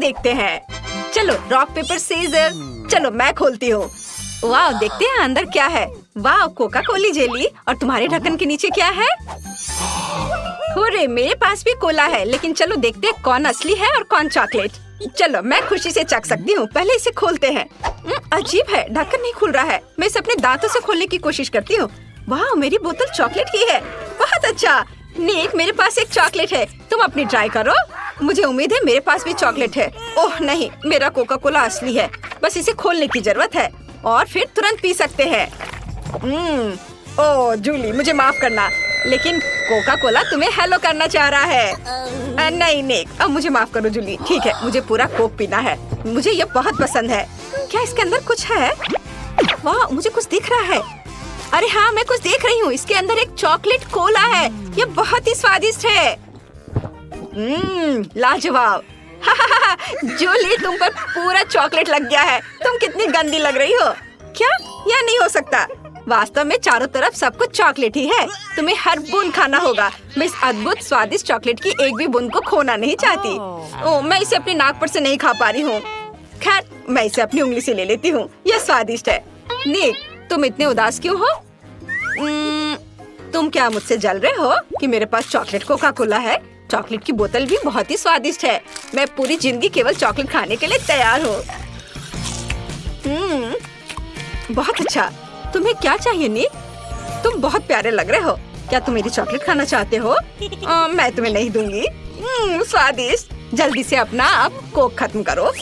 देखते हैं। चलो रॉक पेपर सीजर। चलो मैं खोलती हूँ। वाह, देखते हैं अंदर क्या है। वाह, कोका कोला जेली। और तुम्हारे ढक्कन के नीचे क्या है? हुर्रे, मेरे पास भी कोला है। लेकिन चलो देखते हैं कौन असली है और कौन चॉकलेट। चलो मैं खुशी से चख सकती हूँ। पहले इसे खोलते हैं। अजीब है, ढक्कन नहीं खुल रहा है। मैं इसे अपने दांतों से खोलने की कोशिश करती हूँ। वाह, मेरी बोतल चॉकलेट की है। बहुत अच्छा। निक, मेरे पास एक चॉकलेट है। तुम अपनी ट्राई करो। मुझे उम्मीद है मेरे पास भी चॉकलेट है। ओह नहीं, मेरा कोका कोला असली है। बस इसे खोलने की जरूरत है और फिर तुरंत पी सकते हैं। ओह जूली, मुझे माफ करना, लेकिन कोका कोला तुम्हें हेलो करना चाह रहा है। नहीं निक, अब मुझे माफ करो जूली। ठीक है, मुझे पूरा कोक पीना है। मुझे ये बहुत पसंद है। क्या इसके अंदर कुछ है? वाह, मुझे कुछ दिख रहा है। अरे हाँ, मैं कुछ देख रही हूँ। इसके अंदर एक चॉकलेट कोला है। ये बहुत ही स्वादिष्ट है। लाजवाब। जूली, तुम पर पूरा चॉकलेट लग गया है। तुम कितनी गंदी लग रही हो। क्या? यह नहीं हो सकता। वास्तव में चारों तरफ सब कुछ चॉकलेट ही है। तुम्हें हर बूंद खाना होगा। मैं इस अद्भुत स्वादिष्ट चॉकलेट की एक भी बूंद को खोना नहीं चाहती। ओह, मैं इसे अपनी नाक पर से नहीं खा पा रही हूँ। खैर, मैं इसे अपनी उंगली से ले लेती हूँ। यह स्वादिष्ट है। निक, तुम इतने उदास क्यों हो? तुम क्या मुझसे जल रहे हो कि मेरे पास चॉकलेट कोका कोला है? चॉकलेट की बोतल भी बहुत ही स्वादिष्ट है। मैं पूरी जिंदगी केवल चॉकलेट खाने के लिए तैयार हूँ। बहुत अच्छा। तुम्हें क्या चाहिए निक? तुम बहुत प्यारे लग रहे हो। क्या तुम मेरी चॉकलेट खाना चाहते हो? मैं तुम्हें नहीं दूंगी। स्वादिष्ट। जल्दी से अपना अब कोक खत्म करो।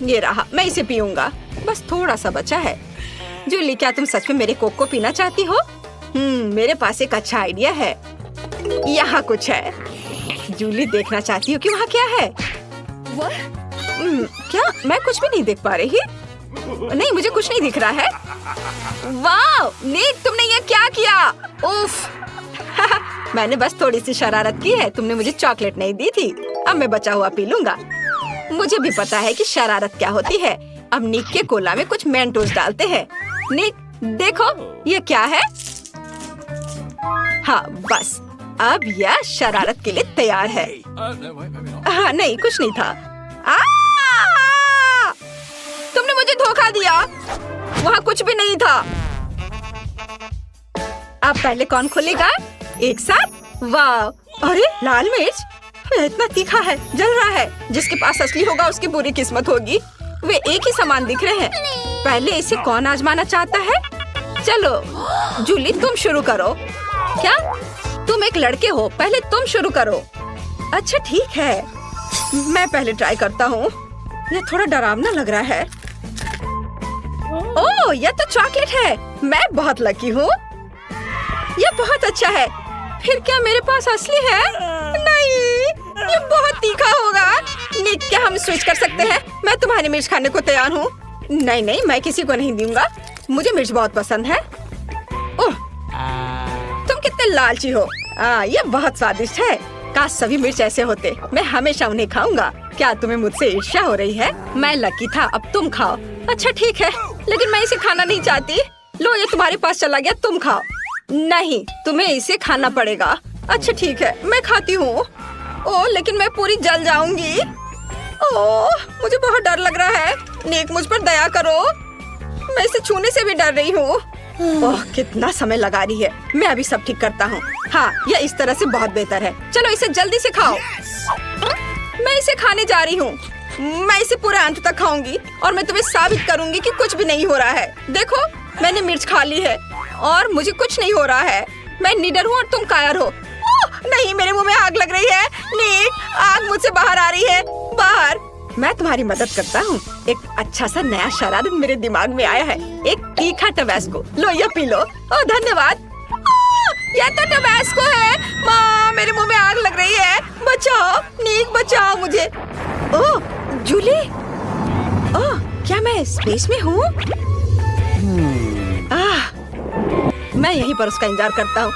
ये रहा, मैं इसे पीऊंगा। बस थोड़ा सा बचा है। जूली, क्या तुम सच में मेरे कोक को पीना चाहती हो? मेरे पास एक अच्छा आइडिया है। यहाँ कुछ है। जूली, देखना चाहती हो कि वहाँ क्या है? क्या मैं कुछ भी नहीं देख पा रही? नहीं, मुझे कुछ नहीं दिख रहा है। वाह निक, तुमने ये क्या किया? उफ। मैंने बस थोड़ी सी शरारत की है। तुमने मुझे चॉकलेट नहीं दी थी। अब मैं बचा हुआ पी लूंगा। मुझे भी पता है कि शरारत क्या होती है। अब निक के कोला में कुछ मेंटोस डालते हैं। निक, देखो ये क्या है? हाँ, बस अब यह शरारत के लिए तैयार है। हाँ, नहीं, कुछ नहीं था। तुमने मुझे धोखा दिया। वहाँ कुछ भी नहीं था। अब पहले कौन खोलेगा? एक साथ? वाह, अरे लाल मिर्च, इतना तीखा है, जल रहा है। जिसके पास असली होगा उसकी बुरी किस्मत होगी। वे एक ही समान दिख रहे हैं। पहले इसे कौन आजमाना चाहता है? चलो जूली, तुम शुरू करो। क्या? तुम एक लड़के हो, पहले तुम शुरू करो। अच्छा ठीक है, मैं पहले ट्राई करता हूँ। यह थोड़ा डरावना लग रहा है। ओह, यह तो चॉकलेट है। मैं बहुत लकी हूँ। यह बहुत अच्छा है। फिर क्या मेरे पास असली है? नहीं, ये बहुत तीखा होगा। निक, क्या हम स्विच कर सकते हैं? मैं तुम्हारी मिर्च खाने को तैयार हूँ। नहीं नहीं, मैं किसी को नहीं दूंगा। मुझे मिर्च बहुत पसंद है। ओह, तुम कितने लालची हो। ये बहुत स्वादिष्ट है। काश सभी मिर्च ऐसे होते। मैं हमेशा उन्हें खाऊंगा। क्या तुम्हें मुझसे ईर्ष्या हो रही है? मैं लकी था, अब तुम खाओ। अच्छा ठीक है, लेकिन मैं इसे खाना नहीं चाहती। लो, ये तुम्हारे पास चला गया, तुम खाओ। नहीं, तुम्हें इसे खाना पड़ेगा। अच्छा ठीक है, मैं खाती हूँ। ओह, लेकिन मैं पूरी जल जाऊंगी। ओह, मुझे बहुत डर लग रहा है। निक, मुझ पर दया करो। मैं इसे छूने से भी डर रही हूँ। ओह, कितना समय लगा रही है। मैं अभी सब ठीक करता हूँ। हाँ, यह इस तरह से बहुत बेहतर है। चलो इसे जल्दी से खाओ। मैं इसे खाने जा रही हूँ। मैं इसे पूरे अंत तक खाऊंगी और मैं तुम्हें साबित करूंगी कि कुछ भी नहीं हो रहा है। देखो, मैंने मिर्च खा ली है और मुझे कुछ नहीं हो रहा है। मैं निडर हूँ और तुम कायर हो। नहीं, मेरे मुंह में आग लग रही है। निक, आग मुझसे बाहर आ रही है। बाहर। मैं तुम्हारी मदद करता हूँ। एक अच्छा सा नया शरारत मेरे दिमाग में आया है। एक तीखा टबैस्को। लो, ये पी लो। ओह, धन्यवाद। यह तो टबैस्को है। माँ, मेरे मुंह में आग लग रही है। बचाओ निक, बचाओ मुझे। ओह जूली, ओह, क्या मैं स्पेस में हूँ? मैं यहीं पर उसका इंतजार करता हूँ।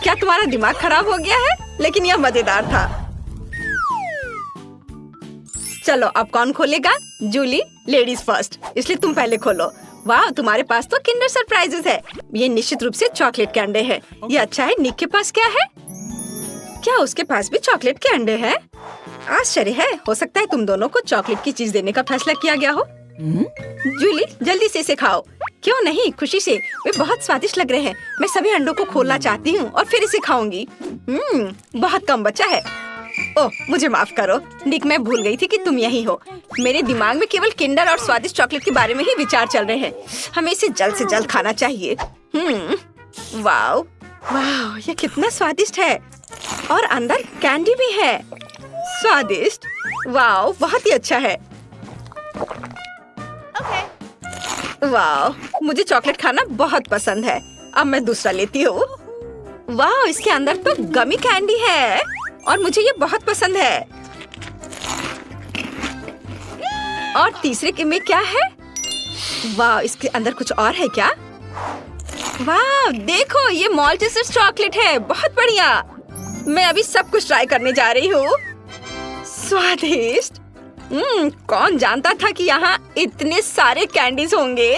क्या तुम्हारा दिमाग खराब हो गया है? लेकिन यह मजेदार था। चलो, अब कौन खोलेगा? जूली, लेडीज फर्स्ट, इसलिए तुम पहले खोलो। वाह, तुम्हारे पास तो किंडर सरप्राइजेस है। ये निश्चित रूप से चॉकलेट के अंडे हैं। ये अच्छा है। निक के पास क्या है? क्या उसके पास भी चॉकलेट के अंडे हैं? आश्चर्य है, हो सकता है तुम दोनों को चॉकलेट की चीज देने का फैसला किया गया हो। जूली, जल्दी से इसे खाओ। क्यों नहीं, खुशी से, वे बहुत स्वादिष्ट लग रहे हैं। मैं सभी अंडों को खोलना चाहती हूँ और फिर इसे खाऊंगी। बहुत कम बचा है। ओह, मुझे माफ करो निक, मैं भूल गई थी कि तुम यही हो। मेरे दिमाग में केवल किंडर और स्वादिष्ट चॉकलेट के बारे में ही विचार चल रहे हैं। हमें इसे जल्द से जल्द खाना चाहिए। वाह वाह, ये कितना स्वादिष्ट है। और अंदर कैंडी भी है। स्वादिष्ट, वाह, बहुत ही अच्छा है। वाह, मुझे चॉकलेट खाना बहुत पसंद है। अब मैं दूसरा लेती हूँ। वाह, इसके अंदर तो गमी कैंडी है और मुझे ये बहुत पसंद है। और तीसरे के में क्या है? वाह, इसके अंदर कुछ और है क्या? वाह, देखो, ये माल्टेसर चॉकलेट है। बहुत बढ़िया। मैं अभी सब कुछ ट्राई करने जा रही हूँ। स्वादिष्ट। कौन जानता था कि यहाँ इतने सारे कैंडीज होंगे।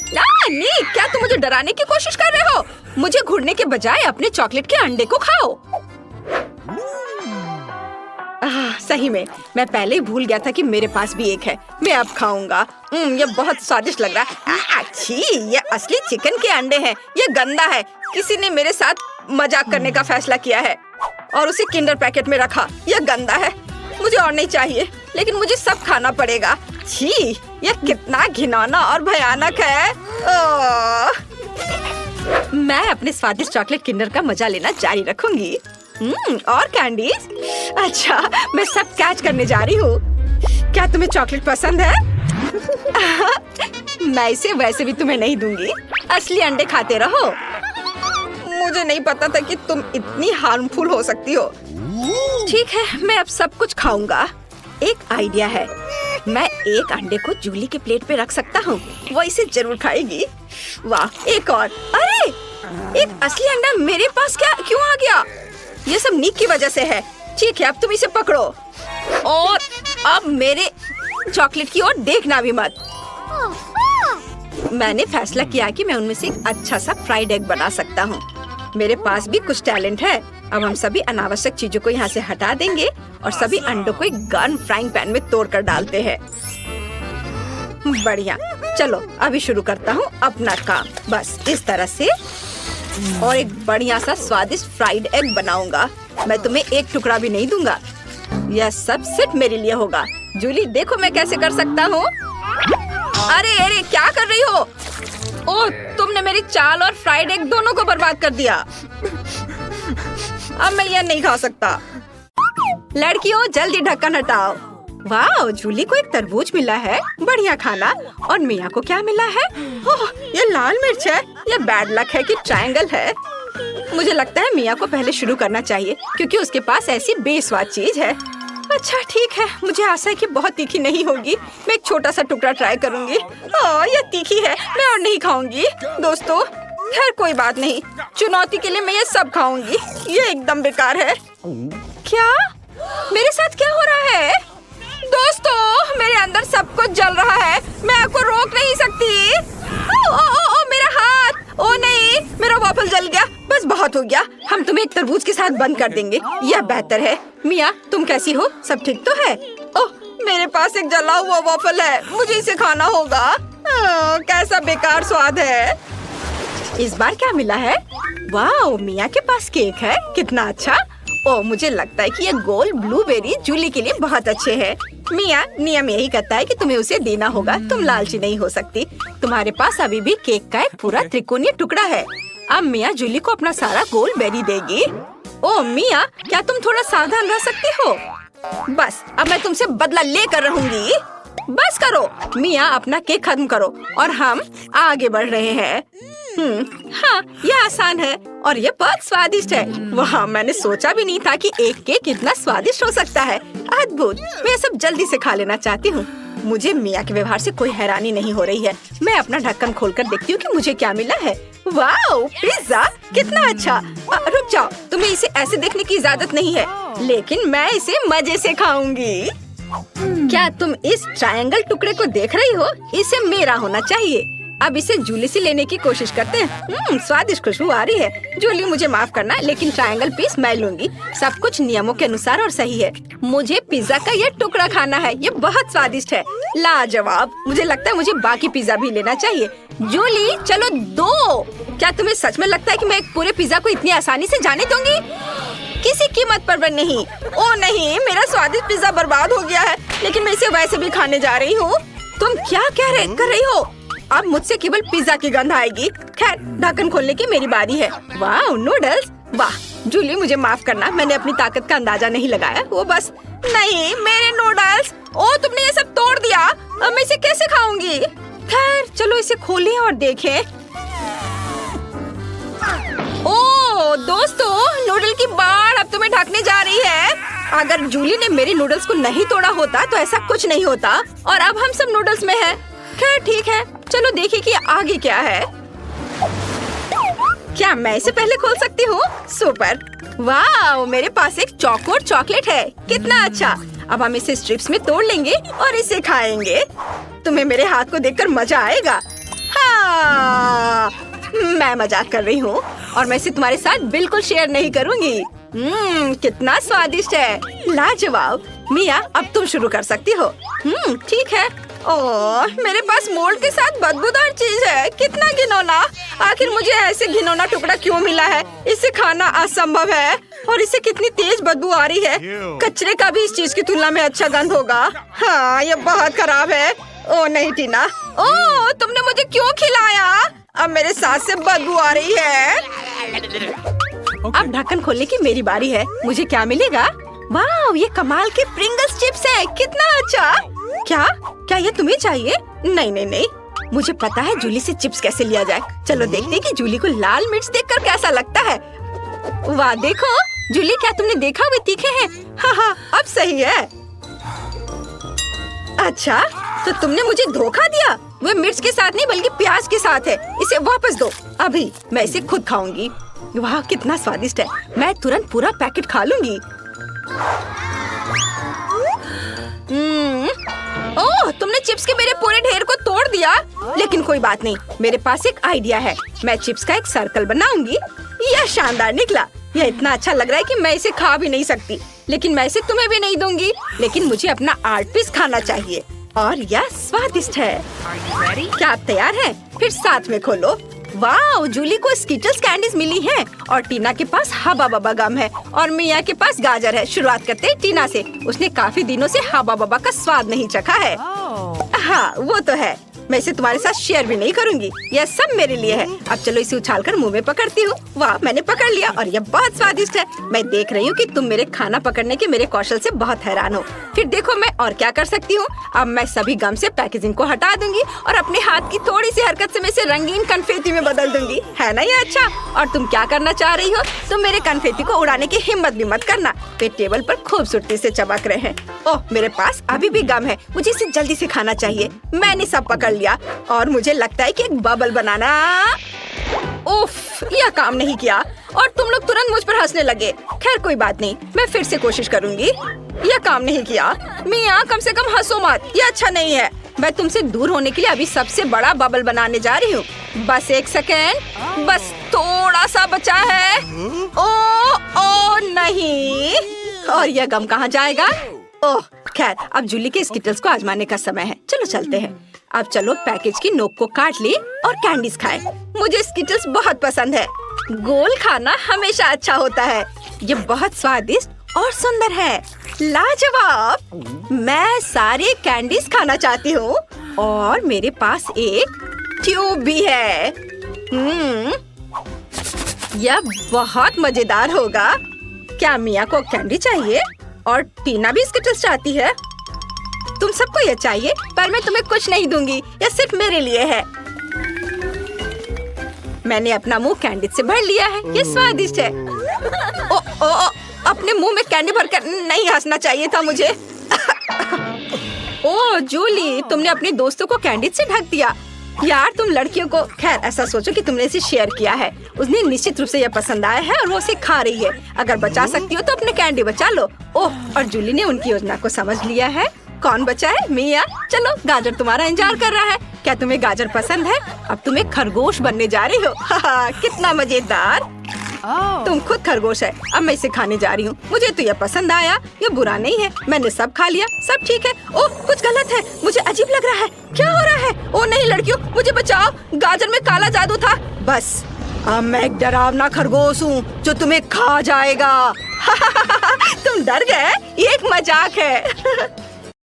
नहीं, क्या तुम मुझे डराने की कोशिश कर रहे हो? मुझे घुड़ने के बजाय अपने चॉकलेट के अंडे को खाओ। सही में, मैं पहले ही भूल गया था कि मेरे पास भी एक है। मैं अब खाऊंगा। ये बहुत स्वादिष्ट लग रहा है। अच्छी, ये असली चिकन के अंडे हैं। ये गंदा है। किसी ने मेरे साथ मजाक करने का फैसला किया है और उसे किंडर पैकेट में रखा। ये गंदा है। मुझे और नहीं चाहिए, लेकिन मुझे सब खाना पड़ेगा। छी, ये कितना घिनौना और भयानक है। मैं अपने स्वादिष्ट चॉकलेट किंडर का मजा लेना जारी रखूंगी। और कैंडीज? अच्छा, मैं सब कैच करने जा रही हूँ। क्या तुम्हें चॉकलेट पसंद है? मैं इसे वैसे भी तुम्हें नहीं दूंगी। असली अंडे खाते रहो। मुझे नहीं पता था कि तुम इतनी हार्मफुल हो सकती हो। ठीक है, मैं अब सब कुछ खाऊंगा। एक आइडिया है। मैं एक अंडे को जूली के प्लेट पे रख सकता हूँ। वो इसे जरूर खाएगी। वाह, एक और। अरे, एक असली अंडा मेरे पास क्यों आ गया? ये सब निक की वजह से है। ठीक है, अब तुम इसे पकड़ो और अब मेरे चॉकलेट की ओर देखना भी मत। मैंने फैसला किया कि मैं उनमें से एक अच्छा सा फ्राइड एग बना सकता हूँ। मेरे पास भी कुछ टैलेंट है। अब हम सभी अनावश्यक चीजों को यहाँ से हटा देंगे और सभी अंडों को एक गन फ्राइंग पैन में तोड़ कर डालते हैं। बढ़िया, चलो अभी शुरू करता हूँ अपना काम। बस इस तरह से, और एक बढ़िया सा स्वादिष्ट फ्राइड एग बनाऊंगा। मैं तुम्हें एक टुकड़ा भी नहीं दूंगा। यह सब सिर्फ मेरे लिए होगा। जूली, देखो मैं कैसे कर सकता हूँ। अरे अरे, क्या कर रही हो? ओह, तुमने मेरी चाल और फ्राइड एग दोनों को बर्बाद कर दिया। अब मैं यह नहीं खा सकता। लड़कियों, जल्दी ढक्कन हटाओ। वाह, जूली को एक तरबूज मिला है। बढ़िया खाना। और मिया को क्या मिला है? ओह, ये लाल मिर्च है। ये बैड लक है कि ट्रायंगल है। मुझे लगता है मिया को पहले शुरू करना चाहिए क्योंकि उसके पास ऐसी बेस्वाद चीज है। अच्छा ठीक है, मुझे आशा है कि बहुत तीखी नहीं होगी। मैं एक छोटा सा टुकड़ा ट्राई करूंगी। ये तीखी है, मैं और नहीं खाऊंगी। दोस्तों, खैर कोई बात नहीं। चुनौती के लिए मैं ये सब खाऊंगी। ये एकदम बेकार है। क्या मेरे साथ क्या हो रहा है? दोस्तों, मेरे अंदर सब कुछ जल रहा है। मैं आपको रोक नहीं सकती। ओ, मेरा हाथ। ओ नहीं, मेरा वॉफल जल गया। बस बहुत हो गया। हम तुम्हें एक तरबूज के साथ बंद कर देंगे। यह बेहतर है। मिया, तुम कैसी हो? सब ठीक तो है? ओह, मेरे पास एक जला हुआ वॉफल है। मुझे इसे खाना होगा। कैसा बेकार स्वाद है। इस बार क्या मिला है? वाह, मिया के पास केक है। कितना अच्छा। ओह, मुझे लगता है कि ये गोल ब्लूबेरी जूली के लिए बहुत अच्छे हैं। मिया, नियम यही कहता है कि तुम्हें उसे देना होगा। तुम लालची नहीं हो सकती। तुम्हारे पास अभी भी केक का एक पूरा त्रिकोणीय टुकड़ा है। अब मिया जूली को अपना सारा गोल बेरी देगी। ओह मिया, क्या तुम थोड़ा सावधान रह सकती हो? बस, अब मैं तुमसे बदला लेकर रहूंगी। बस करो मिया, अपना केक खत्म करो और हम आगे बढ़ रहे हैं। हाँ, यह आसान है और ये बहुत स्वादिष्ट है। वाह, मैंने सोचा भी नहीं था कि एक केक इतना स्वादिष्ट हो सकता है। अद्भुत। मैं सब जल्दी से खा लेना चाहती हूँ। मुझे मिया के व्यवहार से कोई हैरानी नहीं हो रही है। मैं अपना ढक्कन खोलकर देखती हूँ कि मुझे क्या मिला है। वाह, पिज्जा, कितना अच्छा। रुक जाओ, तुम्हें इसे ऐसे देखने की इजाजत नहीं है, लेकिन मैं इसे मजे से खाऊंगी। क्या तुम इस ट्रायंगल टुकड़े को देख रही हो? इसे मेरा होना चाहिए। अब इसे जूली से लेने की कोशिश करते हैं। स्वादिष्ट खुशबू आ रही है। जूली मुझे माफ करना, लेकिन ट्रायंगल पीस मैं लूंगी। सब कुछ नियमों के अनुसार और सही है। मुझे पिज्जा का ये टुकड़ा खाना है। ये बहुत स्वादिष्ट है, लाजवाब। मुझे लगता है मुझे बाकी पिज्जा भी लेना चाहिए। जूली चलो 2। क्या तुम्हें सच में लगता है कि मैं एक पूरे पिज्जा को इतनी आसानी से जाने दूंगी? किसी कीमत पर नहीं। ओ नहीं, मेरा स्वादिष्ट पिज्जा बर्बाद हो गया है, लेकिन मैं इसे वैसे भी खाने जा रही हूँ। तुम क्या कर रही हो? अब मुझसे केवल पिज्जा की गंध आएगी। खैर, ढक्कन खोलने की मेरी बारी है। वाह, नूडल्स! वाह जूली, मुझे माफ करना, मैंने अपनी ताकत का अंदाजा नहीं लगाया। वो बस नहीं, मेरे नूडल्स! ओ, तुमने ये सब तोड़ दिया। अब मैं इसे कैसे खाऊंगी? खैर, चलो इसे खोलें और देखें। ओ दोस्तों, नूडल की बाढ़ अब तुम्हें ढकने जा रही है। अगर जूली ने मेरी नूडल्स को नहीं तोड़ा होता तो ऐसा कुछ नहीं होता, और अब हम सब नूडल्स में हैं। खैर ठीक है, चलो देखिए कि आगे क्या है। क्या मैं इसे पहले खोल सकती हूँ? सुपर! वाह, मेरे पास एक चौकोर चॉकलेट है। कितना अच्छा! अब हम इसे स्ट्रिप्स में तोड़ लेंगे और इसे खाएंगे। तुम्हें मेरे हाथ को देखकर मजा आएगा। हाँ, मैं मजाक कर रही हूँ और मैं इसे तुम्हारे साथ बिल्कुल शेयर नहीं करूँगी। कितना स्वादिष्ट है, लाजवाब। मिया, अब तुम शुरू कर सकती हो। ठीक है। ओह, मेरे पास मोल्ड के साथ बदबूदार चीज है। कितना घिनौना! आखिर मुझे ऐसे घिनौना टुकड़ा क्यों मिला है? इसे खाना असंभव है, और इसे कितनी तेज बदबू आ रही है। कचरे का भी इस चीज की तुलना में अच्छा गंध होगा। हाँ, ये बहुत खराब है। ओह नहीं टीना, ओह तुमने मुझे क्यों खिलाया? अब मेरे सांस से बदबू आ रही है। अब ढक्कन खोलने की मेरी बारी है। मुझे क्या मिलेगा? वाह, ये कमाल के प्रिंगल्स चिप्स है। कितना अच्छा! क्या ये तुम्हें चाहिए? नहीं नहीं नहीं, मुझे पता है जूली से चिप्स कैसे लिया जाए। चलो देखते हैं कि जूली को लाल मिर्च देखकर कैसा लगता है। वाह देखो जूली, क्या तुमने देखा वे तीखे हैं? हाँ, अब सही है। अच्छा, तो तुमने मुझे धोखा दिया। वे मिर्च के साथ नहीं बल्कि प्याज के साथ है। इसे वापस दो। अभी मैं इसे खुद खाऊंगी। वाह कितना स्वादिष्ट है। मैं तुरंत पूरा पैकेट खा लूंगी। ओह, तुमने चिप्स के मेरे पूरे ढेर को तोड़ दिया। लेकिन कोई बात नहीं, मेरे पास एक आइडिया है। मैं चिप्स का एक सर्कल बनाऊंगी। यह शानदार निकला। यह इतना अच्छा लग रहा है कि मैं इसे खा भी नहीं सकती, लेकिन मैं इसे तुम्हें भी नहीं दूंगी। लेकिन मुझे अपना आर्ट पीस खाना चाहिए, और यह स्वादिष्ट है। क्या आप तैयार हैं? फिर साथ में खोलो। वाह, जूली को स्किटल्स कैंडीज मिली हैं, और टीना के पास हबा बबा गम है, और मिया के पास गाजर है। शुरुआत करते हैं टीना से। उसने काफी दिनों से हबा बबा का स्वाद नहीं चखा है। हाँ, वो तो है। मैं इसे तुम्हारे साथ शेयर भी नहीं करूंगी। यह सब मेरे लिए है। अब चलो इसे उछालकर मुंह में पकड़ती हूँ। वाह, मैंने पकड़ लिया, और यह बहुत स्वादिष्ट है। मैं देख रही हूँ कि तुम मेरे खाना पकड़ने के मेरे कौशल से बहुत हैरान हो। फिर देखो मैं और क्या कर सकती हूँ। अब मैं सभी गम से पैकेजिंग को हटा दूंगी, और अपने हाथ की थोड़ी सी हरकत से मैं इसे रंगीन कन्फेटी में बदल दूंगी। है ना ये अच्छा? और तुम क्या करना चाह रही हो? तुम मेरे कन्फेटी को उड़ाने की हिम्मत भी मत करना। वे टेबल पर खूबसूरती से चमक रहे हैं। ओह, मेरे पास अभी भी गम है। मुझे इसे जल्दी से खाना चाहिए। मैंने सब पकड़ लिया, और मुझे लगता है कि एक बबल बनाना। उफ, यह काम नहीं किया, और तुम लोग तुरंत मुझ पर हंसने लगे। खैर कोई बात नहीं, मैं फिर से कोशिश करूंगी। यह काम नहीं किया। मिया, कम से कम हंसो मत, यह अच्छा नहीं है। मैं तुमसे दूर होने के लिए अभी सबसे बड़ा बबल बनाने जा रही हूँ। बस एक सेकेंड, बस थोड़ा सा बचा है। ओ नहीं, और यह गम कहाँ जाएगा? ओह खैर, अब जूली के स्किटल्स को आजमाने का समय है। चलो चलते हैं। अब चलो पैकेज की नोक को काट ले और कैंडीज खाएं। मुझे स्किटल्स बहुत पसंद है। गोल खाना हमेशा अच्छा होता है। ये बहुत स्वादिष्ट और सुंदर है। लाजवाब! मैं सारे कैंडीज खाना चाहती हूँ, और मेरे पास एक ट्यूब भी है। यह बहुत मजेदार होगा। क्या मिया को कैंडी चाहिए? और टीना भी स्किटल्स चाहती है। तुम सबको ये चाहिए, पर मैं तुम्हें कुछ नहीं दूंगी। यह सिर्फ मेरे लिए है। मैंने अपना मुंह कैंडी से भर लिया है। ये स्वादिष्ट है। अपने मुंह में कैंडी भरकर नहीं हंसना चाहिए था मुझे। ओह जूली, तुमने अपने दोस्तों को कैंडी से ढक दिया। यार तुम लड़कियों को, खैर ऐसा सोचो कि तुमने इसे शेयर किया है। उसने निश्चित रूप से यह पसंद आया है, और वो उसे खा रही है। अगर बचा सकती हो तो अपने कैंडी बचा लो। ओह, और जूली ने उनकी योजना को समझ लिया है। कौन बचा है? मिया। चलो, गाजर तुम्हारा इंतजार कर रहा है। क्या तुम्हें गाजर पसंद है? अब तुम एक खरगोश बनने जा रही हो। कितना मजेदार। तुम खुद खरगोश है। अब मैं इसे खाने जा रही हूँ। मुझे तो ये पसंद आया। ये बुरा नहीं है। मैंने सब खा लिया। सब ठीक है। ओह, कुछ गलत है। मुझे अजीब लग रहा है। क्या हो रहा है? ओ नहीं लड़कियों, मुझे बचाओ। गाजर में काला जादू था। बस अब मैं एक डरावना खरगोश हूँ जो तुम्हें खा जाएगा। तुम डर गए? ये एक मजाक है।